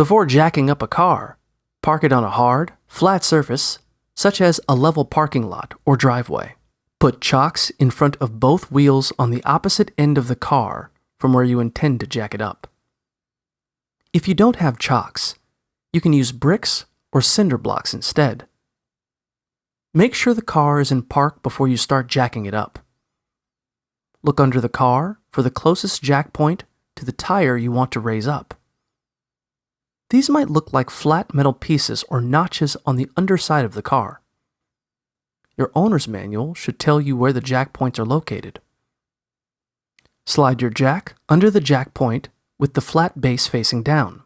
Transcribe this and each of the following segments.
Before jacking up a car, park it on a hard, flat surface, such as a level parking lot or driveway. Put chocks in front of both wheels on the opposite end of the car from where you intend to jack it up. If you don't have chocks, you can use bricks or cinder blocks instead. Make sure the car is in park before you start jacking it up. Look under the car for the closest jack point to the tire you want to raise up. These might look like flat metal pieces or notches on the underside of the car. Your owner's manual should tell you where the jack points are located. Slide your jack under the jack point with the flat base facing down.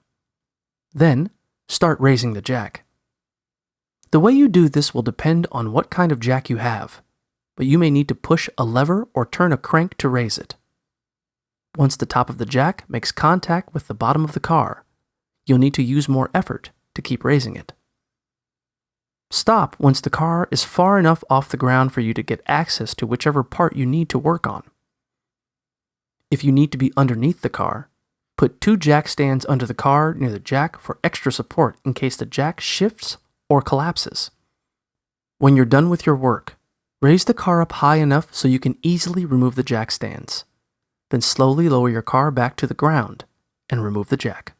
Then, start raising the jack. The way you do this will depend on what kind of jack you have, but you may need to push a lever or turn a crank to raise it. Once the top of the jack makes contact with the bottom of the car, you'll need to use more effort to keep raising it. Stop once the car is far enough off the ground for you to get access to whichever part you need to work on. If you need to be underneath the car, put 2 jack stands under the car near the jack for extra support in case the jack shifts or collapses. When you're done with your work, raise the car up high enough so you can easily remove the jack stands. Then slowly lower your car back to the ground and remove the jack.